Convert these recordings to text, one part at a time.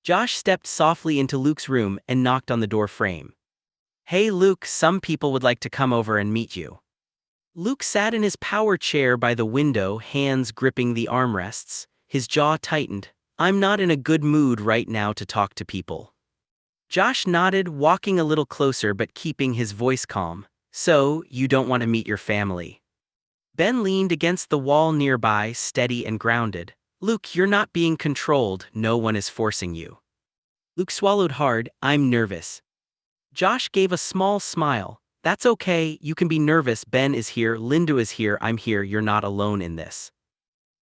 Josh stepped softly into Luke's room and knocked on the door frame. "Hey Luke, some people would like to come over and meet you." Luke sat in his power chair by the window, hands gripping the armrests. His jaw tightened. "I'm not in a good mood right now to talk to people." Josh nodded, walking a little closer but keeping his voice calm. "So, you don't want to meet your family?" Ben leaned against the wall nearby, steady and grounded. "Luke, you're not being controlled, no one is forcing you." Luke swallowed hard. "I'm nervous." Josh gave a small smile. "That's okay, you can be nervous, Ben is here, Linda is here, I'm here, you're not alone in this."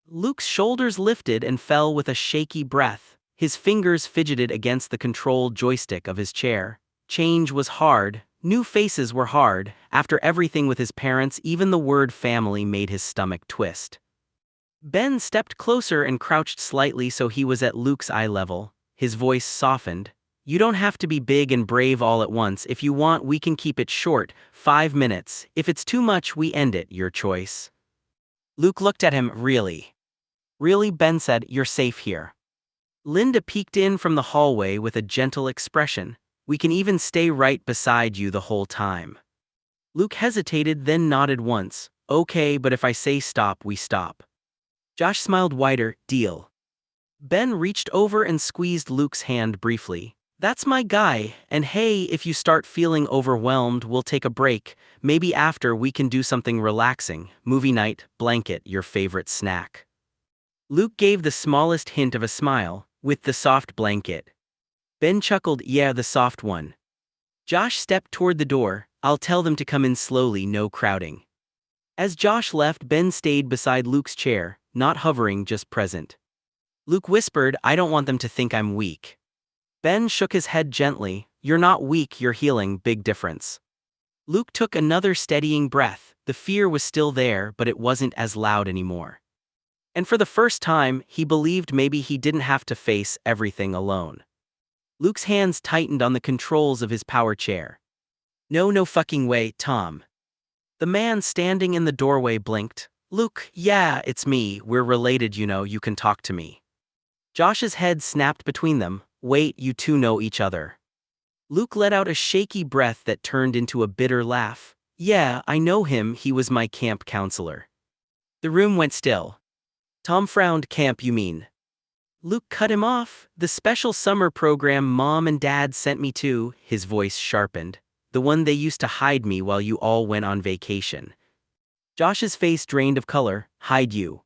Luke's shoulders lifted and fell with a shaky breath. His fingers fidgeted against the control joystick of his chair. Change was hard, new faces were hard. After everything with his parents, even the word family made his stomach twist. Ben stepped closer and crouched slightly so he was at Luke's eye level. His voice softened. "You don't have to be big and brave all at once. If you want, we can keep it short, 5 minutes. If it's too much, we end it, your choice." Luke looked at him. "Really?" "Really," Ben said, "you're safe here." Linda peeked in from the hallway with a gentle expression. "We can even stay right beside you the whole time." Luke hesitated, then nodded once. "Okay, but if I say stop, we stop." Josh smiled wider. "Deal." Ben reached over and squeezed Luke's hand briefly. "That's my guy, and hey, if you start feeling overwhelmed, we'll take a break. Maybe after we can do something relaxing. Movie night, blanket, your favorite snack." Luke gave the smallest hint of a smile. "With the soft blanket." Ben chuckled. "Yeah, the soft one." Josh stepped toward the door. "I'll tell them to come in slowly, no crowding." As Josh left, Ben stayed beside Luke's chair, not hovering, just present. Luke whispered, "I don't want them to think I'm weak." Ben shook his head gently. "You're not weak, you're healing, big difference." Luke took another steadying breath. The fear was still there, but it wasn't as loud anymore. And for the first time, he believed maybe he didn't have to face everything alone. Luke's hands tightened on the controls of his power chair. No fucking way, Tom." The man standing in the doorway blinked. "Luke, yeah, it's me, we're related, you can talk to me." Josh's head snapped between them. "Wait, you two know each other." Luke let out a shaky breath that turned into a bitter laugh. "Yeah, I know him, he was my camp counselor." The room went still. Tom frowned. "Camp, you mean?" Luke cut him off. "The special summer program Mom and Dad sent me to," his voice sharpened. "The one they used to hide me while you all went on vacation." Josh's face drained of color. "Hide you?"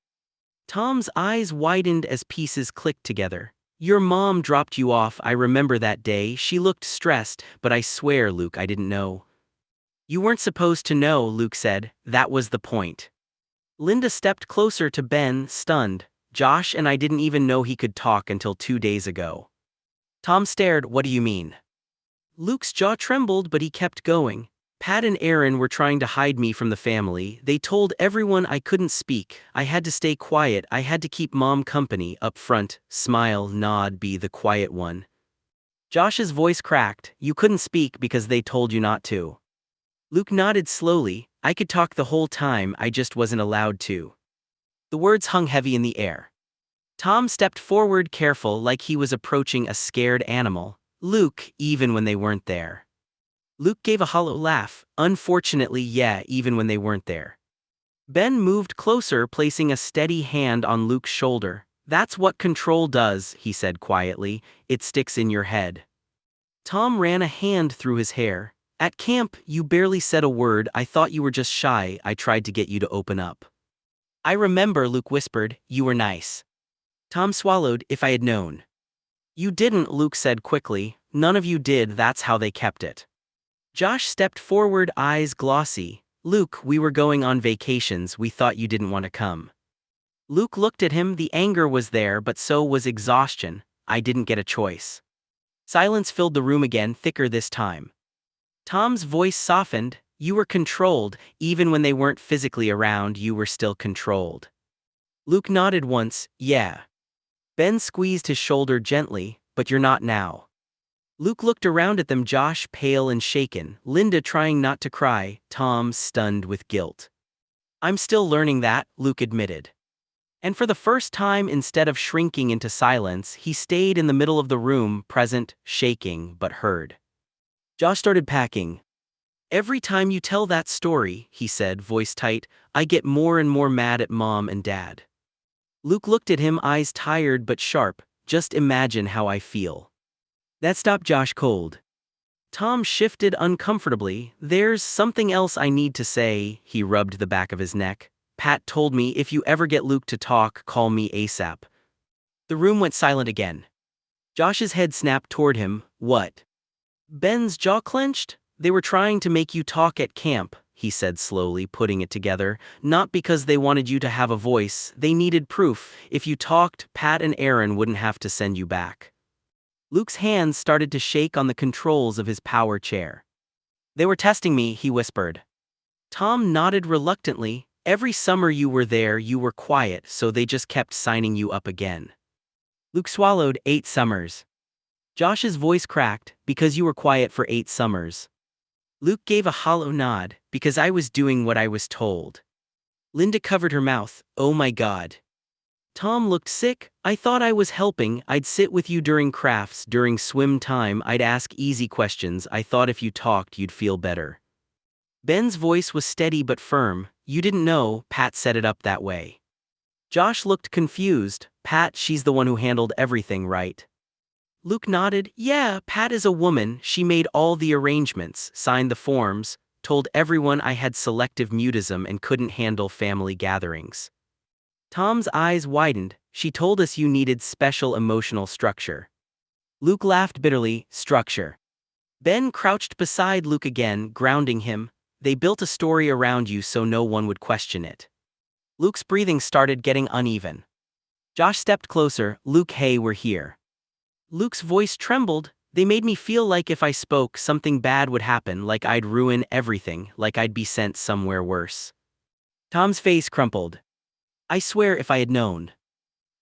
Tom's eyes widened as pieces clicked together. "Your mom dropped you off, I remember that day, she looked stressed, but I swear, Luke, I didn't know." "You weren't supposed to know," Luke said, "that was the point." Linda stepped closer to Ben, stunned. "Josh and I didn't even know he could talk until 2 days ago." Tom stared. "What do you mean?" Luke's jaw trembled, but he kept going. "Pat and Aaron were trying to hide me from the family. They told everyone I couldn't speak. I had to stay quiet. I had to keep Mom company, up front, smile, nod, be the quiet one." Josh's voice cracked. "You couldn't speak because they told you not to." Luke nodded slowly. "I could talk the whole time, I just wasn't allowed to." The words hung heavy in the air. Tom stepped forward, careful, like he was approaching a scared animal. "Luke, even when they weren't there." Luke gave a hollow laugh. "Unfortunately, yeah, even when they weren't there." Ben moved closer, placing a steady hand on Luke's shoulder. "That's what control does," he said quietly. "It sticks in your head." Tom ran a hand through his hair. "At camp, you barely said a word. I thought you were just shy. I tried to get you to open up." "I remember," Luke whispered. "You were nice." Tom swallowed. "If I had known." "You didn't," Luke said quickly. "None of you did, that's how they kept it." Josh stepped forward, eyes glossy. "Luke, we were going on vacations, we thought you didn't want to come." Luke looked at him, the anger was there, but so was exhaustion. "I didn't get a choice." Silence filled the room again, thicker this time. Tom's voice softened. "You were controlled, even when they weren't physically around, you were still controlled." Luke nodded once. "Yeah." Ben squeezed his shoulder gently. "But you're not now." Luke looked around at them, Josh pale and shaken, Linda trying not to cry, Tom stunned with guilt. "I'm still learning that," Luke admitted. And for the first time, instead of shrinking into silence, he stayed in the middle of the room, present, shaking, but heard. Josh started packing. "Every time you tell that story," he said, voice tight, "I get more and more mad at Mom and Dad." Luke looked at him, eyes tired but sharp. "Just imagine how I feel." That stopped Josh cold. Tom shifted uncomfortably. "There's something else I need to say," he rubbed the back of his neck. "Pat told me if you ever get Luke to talk, call me ASAP." The room went silent again. Josh's head snapped toward him. "What?" Ben's jaw clenched. "They were trying to make you talk at camp," he said slowly, putting it together. "Not because they wanted you to have a voice, they needed proof. If you talked, Pat and Aaron wouldn't have to send you back." Luke's hands started to shake on the controls of his power chair. "They were testing me," he whispered. Tom nodded reluctantly. "Every summer you were there, you were quiet, so they just kept signing you up again." Luke swallowed. "8 summers." Josh's voice cracked. "Because you were quiet for 8 summers. Luke gave a hollow nod. "Because I was doing what I was told." Linda covered her mouth. "Oh my God." Tom looked sick. "I thought I was helping. I'd sit with you during crafts, during swim time, I'd ask easy questions. I thought if you talked, you'd feel better." Ben's voice was steady but firm. "You didn't know, Pat set it up that way." Josh looked confused. "Pat, she's the one who handled everything, right?" Luke nodded. "Yeah, Pat is a woman. She made all the arrangements, signed the forms, told everyone I had selective mutism and couldn't handle family gatherings." Tom's eyes widened. "She told us you needed special emotional structure." Luke laughed bitterly. "Structure." Ben crouched beside Luke again, grounding him. "They built a story around you so no one would question it." Luke's breathing started getting uneven. Josh stepped closer. "Luke, hey, we're here." Luke's voice trembled. "They made me feel like if I spoke, something bad would happen, like I'd ruin everything, like I'd be sent somewhere worse." Tom's face crumpled. "I swear if I had known."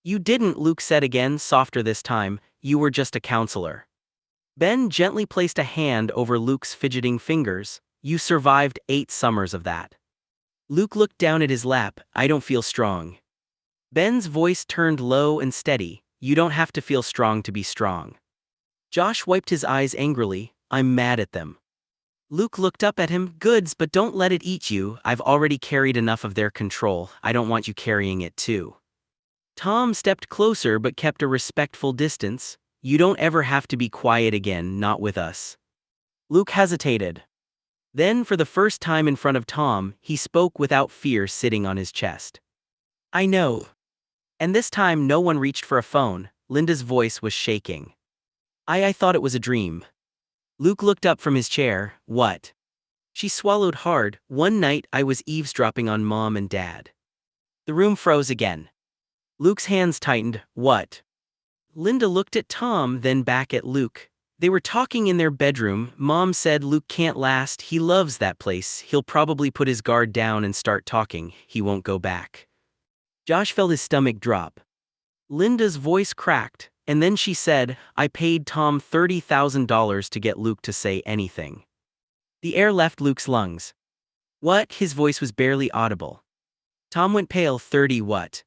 "You didn't," Luke said again, softer this time. "You were just a counselor." Ben gently placed a hand over Luke's fidgeting fingers. "You survived 8 summers of that." Luke looked down at his lap. "I don't feel strong." Ben's voice turned low and steady. "You don't have to feel strong to be strong." Josh wiped his eyes angrily. "I'm mad at them." Luke looked up at him. "Goods, but don't let it eat you. I've already carried enough of their control. I don't want you carrying it too." Tom stepped closer but kept a respectful distance. "You don't ever have to be quiet again, not with us." Luke hesitated. Then, for the first time in front of Tom, he spoke without fear sitting on his chest. "I know." And this time no one reached for a phone. Linda's voice was shaking. I thought it was a dream." Luke looked up from his chair. "What?" She swallowed hard. "One night I was eavesdropping on Mom and Dad." The room froze again. Luke's hands tightened. "What?" Linda looked at Tom, then back at Luke. "They were talking in their bedroom. Mom said Luke can't last. He loves that place. He'll probably put his guard down and start talking. He won't go back." Josh felt his stomach drop. Linda's voice cracked, and then she said, "I paid Tom $30,000 to get Luke to say anything." The air left Luke's lungs. "What?" His voice was barely audible. Tom went pale. 30 what?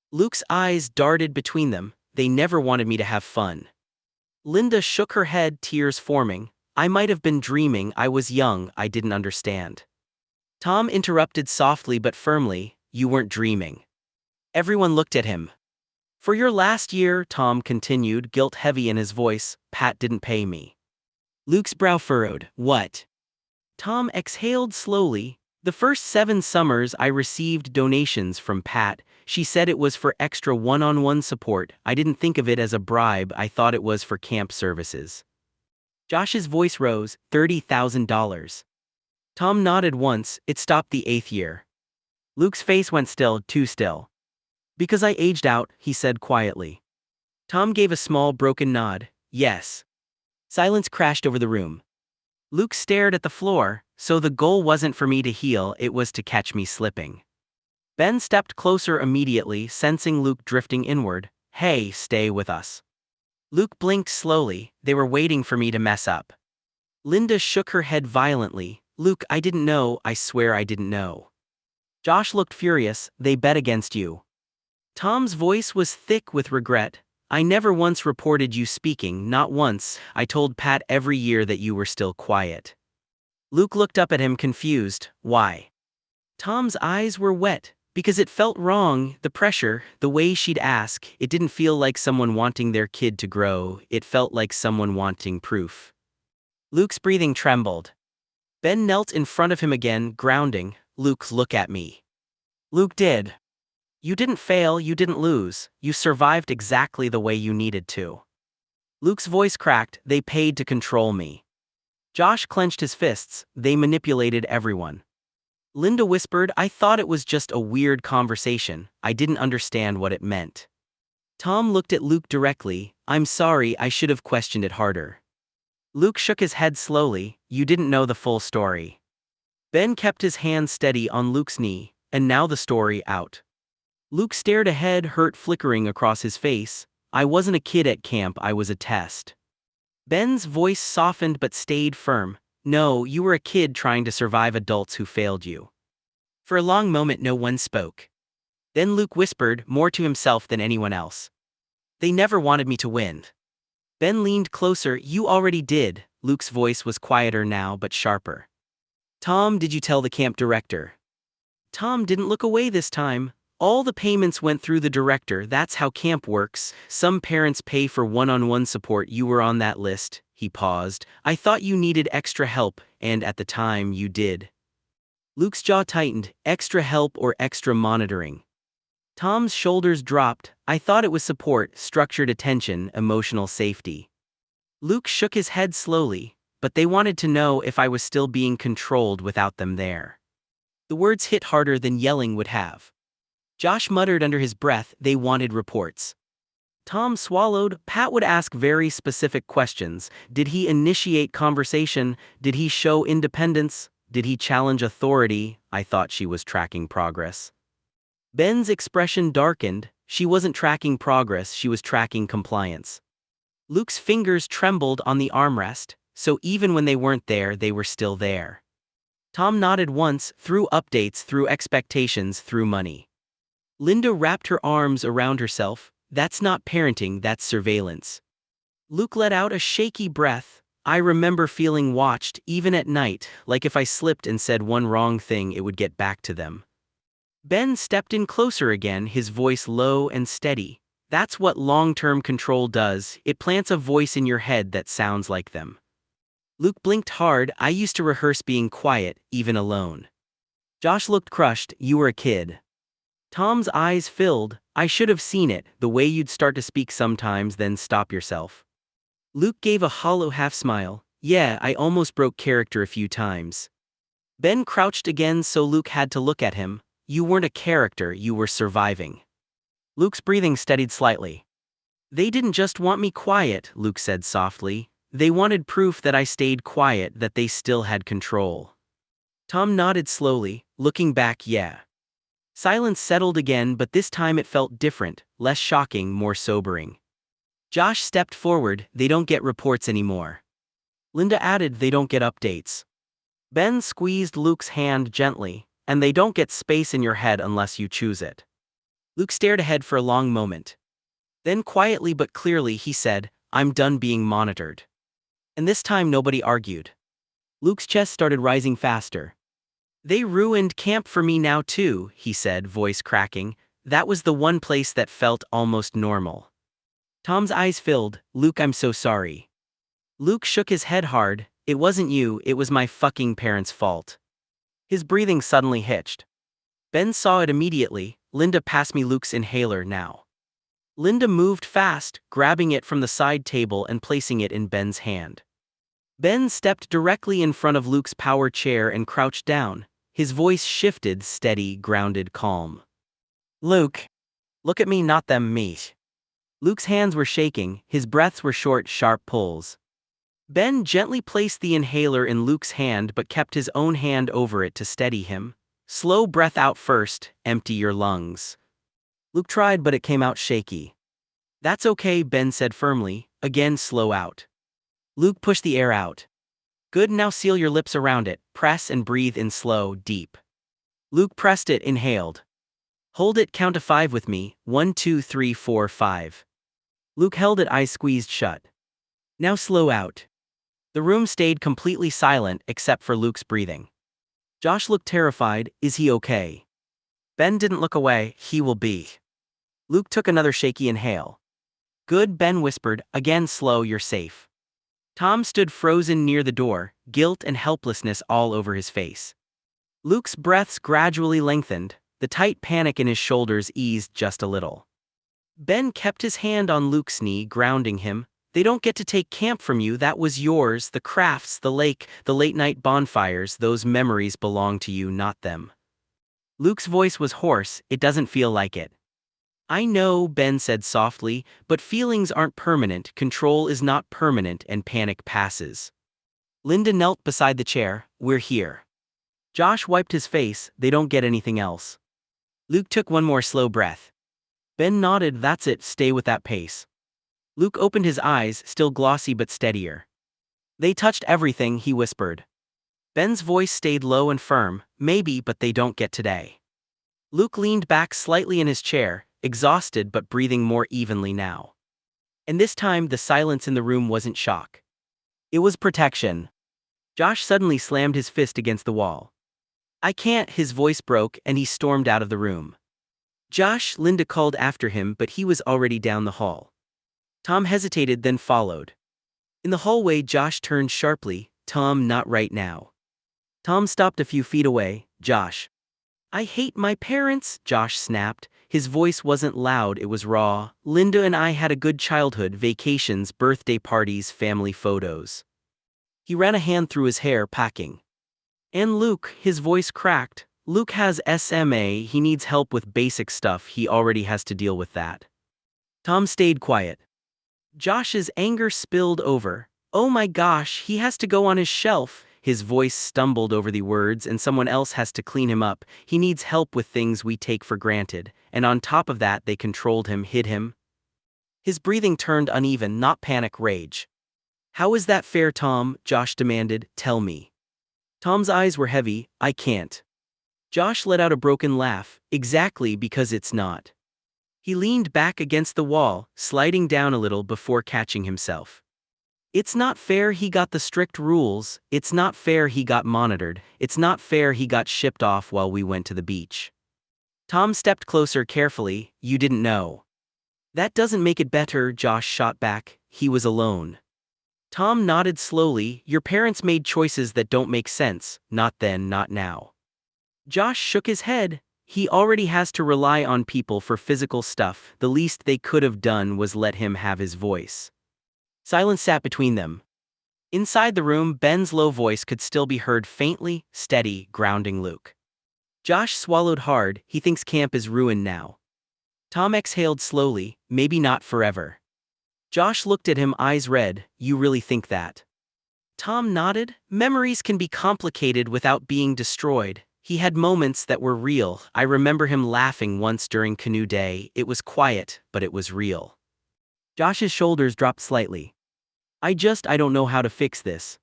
Luke's eyes darted between them. "They never wanted me to have fun." Linda shook her head, tears forming. "I might have been dreaming. I was young. I didn't understand." Tom interrupted softly but firmly. "You weren't dreaming." Everyone looked at him. "For your last year," Tom continued, guilt heavy in his voice, "Pat didn't pay me." Luke's brow furrowed. "What?" Tom exhaled slowly. "The first 7 summers I received donations from Pat. She said it was for extra one-on-one support. I didn't think of it as a bribe. I thought it was for camp services." Josh's voice rose. $30,000. Tom nodded once. "It stopped the 8th year." Luke's face went still, too still. "Because I aged out," he said quietly. Tom gave a small broken nod. "Yes." Silence crashed over the room. Luke stared at the floor. "So the goal wasn't for me to heal, it was to catch me slipping." Ben stepped closer immediately, sensing Luke drifting inward. "Hey, stay with us." Luke blinked slowly. "They were waiting for me to mess up." Linda shook her head violently. "Luke, I didn't know. I swear I didn't know." Josh looked furious. "They bet against you." Tom's voice was thick with regret. I never once reported you speaking, not once. I told Pat every year that you were still quiet. Luke looked up at him confused. Why? Tom's eyes were wet. Because it felt wrong, the pressure, the way she'd ask, it didn't feel like someone wanting their kid to grow, it felt like someone wanting proof. Luke's breathing trembled. Ben knelt in front of him again, grounding. Luke, look at me. Luke did. You didn't fail, you didn't lose, you survived exactly the way you needed to. Luke's voice cracked. They paid to control me. Josh clenched his fists. They manipulated everyone. Linda whispered, I thought it was just a weird conversation. I didn't understand what it meant. Tom looked at Luke directly. I'm sorry, I should have questioned it harder. Luke shook his head slowly. You didn't know the full story. Ben kept his hand steady on Luke's knee, and now the story out. Luke stared ahead, hurt flickering across his face. I wasn't a kid at camp, I was a test. Ben's voice softened but stayed firm. No, you were a kid trying to survive adults who failed you. For a long moment no one spoke. Then Luke whispered, more to himself than anyone else. They never wanted me to win. Ben leaned closer. You already did. Luke's voice was quieter now but sharper. Tom, did you tell the camp director? Tom didn't look away this time. All the payments went through the director. That's how camp works. Some parents pay for one-on-one support. You were on that list. He paused. I thought you needed extra help, and at the time you did. Luke's jaw tightened. Extra help or extra monitoring? Tom's shoulders dropped. I thought it was support, structured attention, emotional safety. Luke shook his head slowly, but they wanted to know if I was still being controlled without them there. The words hit harder than yelling would have. Josh muttered under his breath, they wanted reports. Tom swallowed. Pat would ask very specific questions. Did he initiate conversation? Did he show independence? Did he challenge authority? I thought she was tracking progress. Ben's expression darkened. She wasn't tracking progress, she was tracking compliance. Luke's fingers trembled on the armrest, so even when they weren't there, they were still there. Tom nodded once, through updates, through expectations, through money. Linda wrapped her arms around herself. That's not parenting, that's surveillance. Luke let out a shaky breath. I remember feeling watched, even at night, like if I slipped and said one wrong thing it would get back to them. Ben stepped in closer again, his voice low and steady. That's what long-term control does, it plants a voice in your head that sounds like them. Luke blinked hard. I used to rehearse being quiet, even alone. Josh looked crushed. You were a kid. Tom's eyes filled. I should have seen it, the way you'd start to speak sometimes then stop yourself. Luke gave a hollow half-smile. Yeah, I almost broke character a few times. Ben crouched again so Luke had to look at him. You weren't a character, you were surviving. Luke's breathing steadied slightly. They didn't just want me quiet, Luke said softly. They wanted proof that I stayed quiet, that they still had control. Tom nodded slowly, looking back, yeah. Silence settled again, but this time it felt different, less shocking, more sobering. Josh stepped forward. They don't get reports anymore. Linda added, they don't get updates. Ben squeezed Luke's hand gently, and they don't get space in your head unless you choose it. Luke stared ahead for a long moment. Then quietly but clearly he said, I'm done being monitored. And this time nobody argued. Luke's chest started rising faster. They ruined camp for me now too, he said, voice cracking. That was the one place that felt almost normal. Tom's eyes filled. Luke, I'm so sorry. Luke shook his head hard. It wasn't you, it was my fucking parents' fault. His breathing suddenly hitched. Ben saw it immediately. Linda, pass me Luke's inhaler now. Linda moved fast, grabbing it from the side table and placing it in Ben's hand. Ben stepped directly in front of Luke's power chair and crouched down. His voice shifted, steady, grounded, calm. Luke, look at me, not them, me. Luke's hands were shaking, his breaths were short, sharp pulls. Ben gently placed the inhaler in Luke's hand but kept his own hand over it to steady him. Slow breath out first, empty your lungs. Luke tried but it came out shaky. That's okay, Ben said firmly, again slow out. Luke pushed the air out. Good, now seal your lips around it, press and breathe in slow, deep. Luke pressed it, inhaled. Hold it, count to 5 with me, 1, 2, 3, 4, 5. Luke held it, eyes squeezed shut. Now slow out. The room stayed completely silent except for Luke's breathing. Josh looked terrified. Is he okay? Ben didn't look away. He will be. Luke took another shaky inhale. Good, Ben whispered, again slow, you're safe. Tom stood frozen near the door, guilt and helplessness all over his face. Luke's breaths gradually lengthened, the tight panic in his shoulders eased just a little. Ben kept his hand on Luke's knee, grounding him. They don't get to take camp from you, that was yours, the crafts, the lake, the late-night bonfires, those memories belong to you, not them. Luke's voice was hoarse, it doesn't feel like it. I know, Ben said softly, but feelings aren't permanent, control is not permanent, and panic passes. Linda knelt beside the chair, we're here. Josh wiped his face, they don't get anything else. Luke took one more slow breath. Ben nodded, that's it, stay with that pace. Luke opened his eyes, still glossy but steadier. They touched everything, he whispered. Ben's voice stayed low and firm, maybe, but they don't get today. Luke leaned back slightly in his chair, exhausted but breathing more evenly now. And this time the silence in the room wasn't shock. It was protection. Josh suddenly slammed his fist against the wall. I can't, his voice broke and he stormed out of the room. Josh, Linda called after him, but he was already down the hall. Tom hesitated, then followed. In the hallway, Josh turned sharply, Tom, not right now. Tom stopped a few feet away. Josh. I hate my parents, Josh snapped. His voice wasn't loud, it was raw. Linda and I had a good childhood, vacations, birthday parties, family photos. He ran a hand through his hair, packing. And Luke, his voice cracked. Luke has SMA, he needs help with basic stuff, he already has to deal with that. Tom stayed quiet. Josh's anger spilled over. Oh my gosh, he has to go on his shelf. His voice stumbled over the words, and someone else has to clean him up. He needs help with things we take for granted, and on top of that they controlled him, hid him. His breathing turned uneven, not panic, rage. How is that fair, Tom? Josh demanded, tell me. Tom's eyes were heavy, I can't. Josh let out a broken laugh, exactly because it's not. He leaned back against the wall, sliding down a little before catching himself. It's not fair he got the strict rules, it's not fair he got monitored, it's not fair he got shipped off while we went to the beach. Tom stepped closer carefully, you didn't know. That doesn't make it better, Josh shot back, he was alone. Tom nodded slowly, your parents made choices that don't make sense, not then, not now. Josh shook his head, he already has to rely on people for physical stuff, the least they could have done was let him have his voice. Silence sat between them. Inside the room, Ben's low voice could still be heard faintly, steady, grounding Luke. Josh swallowed hard, he thinks camp is ruined now. Tom exhaled slowly, maybe not forever. Josh looked at him, eyes red, you really think that? Tom nodded, memories can be complicated without being destroyed. He had moments that were real, I remember him laughing once during canoe day, it was quiet, but it was real. Josh's shoulders dropped slightly. I don't know how to fix this.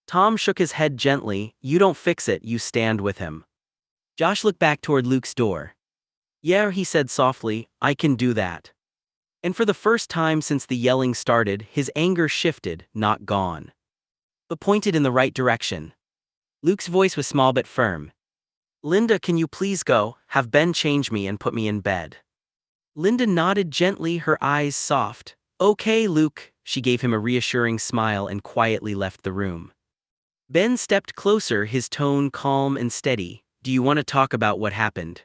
Tom shook his head gently, you don't fix it, you stand with him. Josh looked back toward Luke's door. Yeah, he said softly, I can do that. And for the first time since the yelling started, his anger shifted, not gone. But pointed in the right direction. Luke's voice was small but firm. Linda, can you please go, have Ben change me and put me in bed. Linda nodded gently, her eyes soft. Okay, Luke, she gave him a reassuring smile and quietly left the room. Ben stepped closer, his tone calm and steady. Do you want to talk about what happened?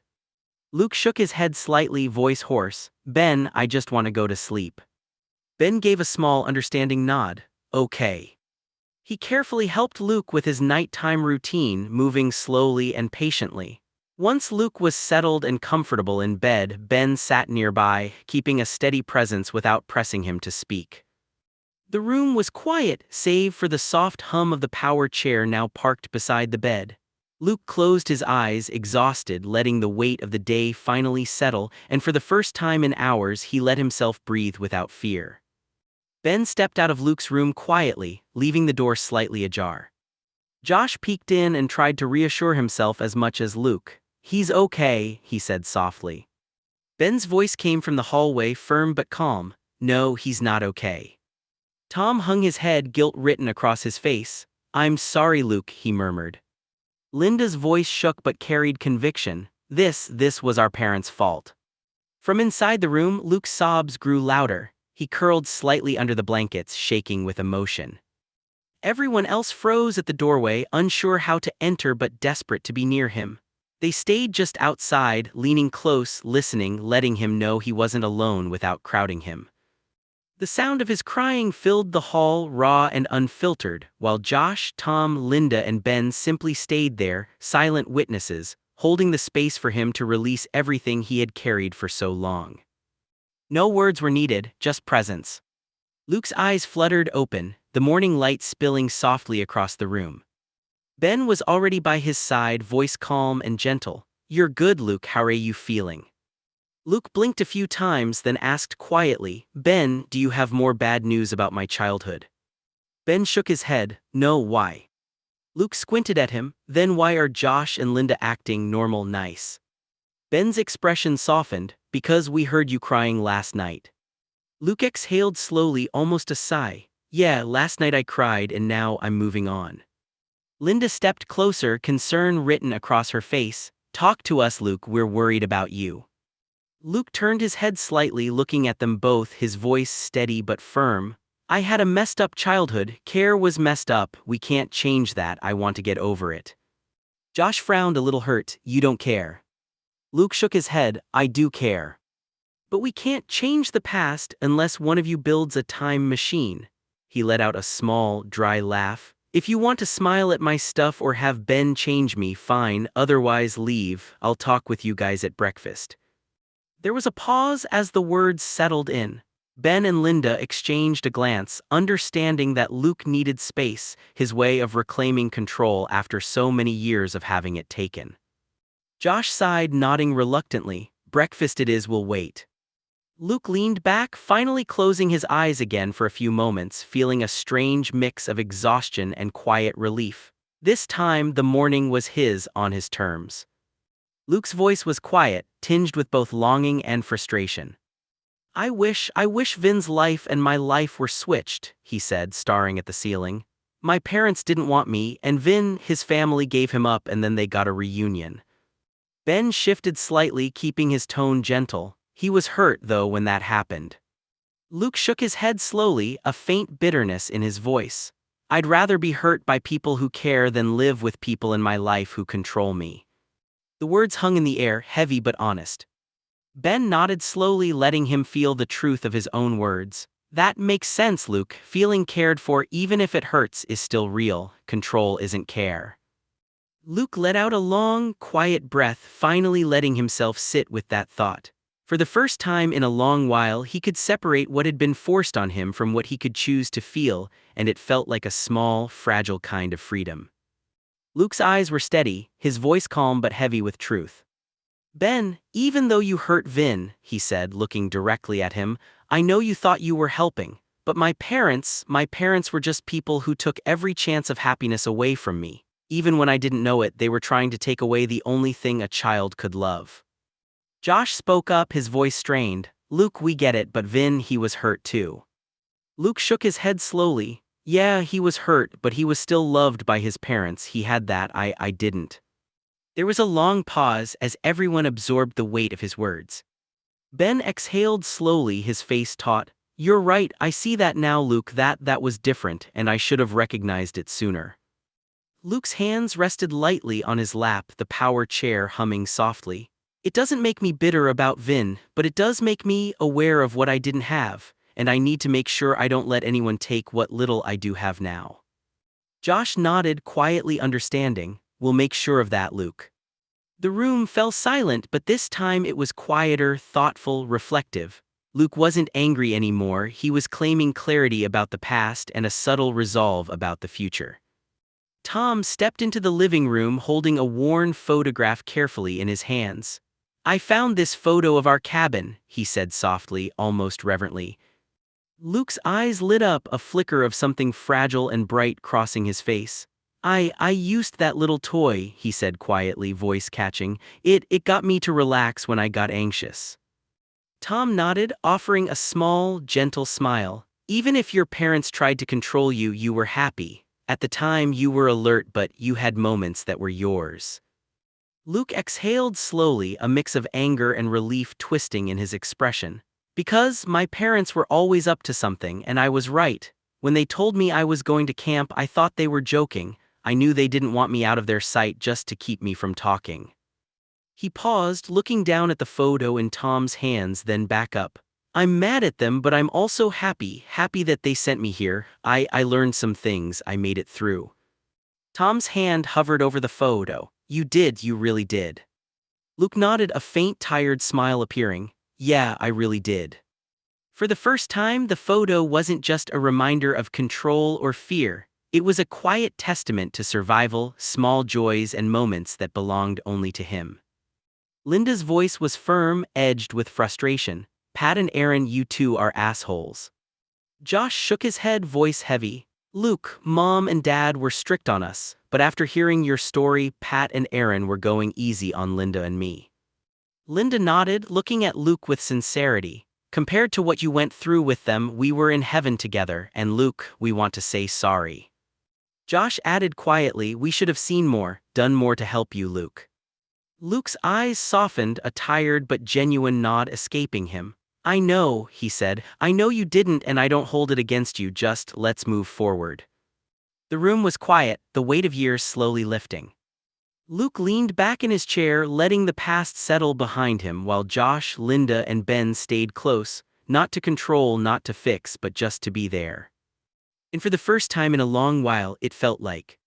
Luke shook his head slightly, voice hoarse. Ben, I just want to go to sleep. Ben gave a small, understanding nod. Okay. He carefully helped Luke with his nighttime routine, moving slowly and patiently. Once Luke was settled and comfortable in bed, Ben sat nearby, keeping a steady presence without pressing him to speak. The room was quiet, save for the soft hum of the power chair now parked beside the bed. Luke closed his eyes, exhausted, letting the weight of the day finally settle, and for the first time in hours he let himself breathe without fear. Ben stepped out of Luke's room quietly, leaving the door slightly ajar. Josh peeked in and tried to reassure himself as much as Luke. He's okay, he said softly. Ben's voice came from the hallway, firm but calm. No, he's not okay. Tom hung his head, guilt written across his face. I'm sorry, Luke, he murmured. Linda's voice shook but carried conviction. This was our parents' fault. From inside the room, Luke's sobs grew louder. He curled slightly under the blankets, shaking with emotion. Everyone else froze at the doorway, unsure how to enter but desperate to be near him. They stayed just outside, leaning close, listening, letting him know he wasn't alone without crowding him. The sound of his crying filled the hall, raw and unfiltered, while Josh, Tom, Linda, and Ben simply stayed there, silent witnesses, holding the space for him to release everything he had carried for so long. No words were needed, just presence. Luke's eyes fluttered open, the morning light spilling softly across the room. Ben was already by his side, voice calm and gentle. You're good, Luke, how are you feeling? Luke blinked a few times, then asked quietly, Ben, do you have more bad news about my childhood? Ben shook his head. No, why? Luke squinted at him. Then why are Josh and Linda acting normal nice? Ben's expression softened. Because we heard you crying last night. Luke exhaled slowly, almost a sigh. Yeah, last night I cried and now I'm moving on. Linda stepped closer, concern written across her face. Talk to us, Luke, we're worried about you. Luke turned his head slightly, looking at them both, his voice steady but firm. I had a messed up childhood, Care was messed up, we can't change that, I want to get over it. Josh frowned, a little hurt. You don't care. Luke shook his head. I do care. But we can't change the past unless one of you builds a time machine. He let out a small, dry laugh. If you want to smile at my stuff or have Ben change me, fine, otherwise leave, I'll talk with you guys at breakfast. There was a pause as the words settled in. Ben and Linda exchanged a glance, understanding that Luke needed space, his way of reclaiming control after so many years of having it taken. Josh sighed, nodding reluctantly. Breakfast it is, we'll wait. Luke leaned back, finally closing his eyes again for a few moments, feeling a strange mix of exhaustion and quiet relief. This time, the morning was his on his terms. Luke's voice was quiet, tinged with both longing and frustration. I wish Vin's life and my life were switched, he said, staring at the ceiling. My parents didn't want me, and Vin, his family gave him up and then they got a reunion. Ben shifted slightly, keeping his tone gentle. He was hurt, though, when that happened. Luke shook his head slowly, a faint bitterness in his voice. I'd rather be hurt by people who care than live with people in my life who control me. The words hung in the air, heavy but honest. Ben nodded slowly, letting him feel the truth of his own words. That makes sense, Luke. Feeling cared for, even if it hurts, is still real. Control isn't care. Luke let out a long, quiet breath, finally letting himself sit with that thought. For the first time in a long while, he could separate what had been forced on him from what he could choose to feel, and it felt like a small, fragile kind of freedom. Luke's eyes were steady, his voice calm but heavy with truth. Ben, even though you hurt Vin, he said, looking directly at him, I know you thought you were helping, but my parents were just people who took every chance of happiness away from me. Even when I didn't know it, they were trying to take away the only thing a child could love. Josh spoke up, his voice strained. Luke, we get it, but Vin, he was hurt too. Luke shook his head slowly. Yeah, he was hurt, but he was still loved by his parents. He had that, I didn't. There was a long pause as everyone absorbed the weight of his words. Ben exhaled slowly, his face taut. You're right, I see that now, Luke, that was different, and I should have recognized it sooner. Luke's hands rested lightly on his lap, the power chair humming softly. It doesn't make me bitter about Vin, but it does make me aware of what I didn't have, and I need to make sure I don't let anyone take what little I do have now. Josh nodded, quietly understanding. We'll make sure of that, Luke. The room fell silent, but this time it was quieter, thoughtful, reflective. Luke wasn't angry anymore, he was claiming clarity about the past and a subtle resolve about the future. Tom stepped into the living room holding a worn photograph carefully in his hands. I found this photo of our cabin, he said softly, almost reverently. Luke's eyes lit up, a flicker of something fragile and bright crossing his face. I used that little toy, he said quietly, voice catching. It got me to relax when I got anxious. Tom nodded, offering a small, gentle smile. Even if your parents tried to control you, you were happy. At the time, you were alert, but you had moments that were yours. Luke exhaled slowly, a mix of anger and relief twisting in his expression. Because my parents were always up to something, and I was right. When they told me I was going to camp, I thought they were joking. I knew they didn't want me out of their sight just to keep me from talking. He paused, looking down at the photo in Tom's hands, then back up. I'm mad at them, but I'm also happy that they sent me here. I learned some things, I made it through. Tom's hand hovered over the photo. You really did. Luke nodded, a faint, tired smile appearing. Yeah, I really did. For the first time, the photo wasn't just a reminder of control or fear. It was a quiet testament to survival, small joys and moments that belonged only to him. Linda's voice was firm, edged with frustration. Pat and Aaron, you two are assholes. Josh shook his head, voice heavy. Luke, Mom and Dad were strict on us, but after hearing your story, Pat and Aaron were going easy on Linda and me. Linda nodded, looking at Luke with sincerity. Compared to what you went through with them, we were in heaven together, and Luke, we want to say sorry. Josh added quietly, we should have seen more, done more to help you, Luke. Luke's eyes softened, a tired but genuine nod escaping him. I know, he said, I know you didn't, and I don't hold it against you, just let's move forward. The room was quiet, the weight of years slowly lifting. Luke leaned back in his chair, letting the past settle behind him, while Josh, Linda, and Ben stayed close, not to control, not to fix, but just to be there. And for the first time in a long while, it felt like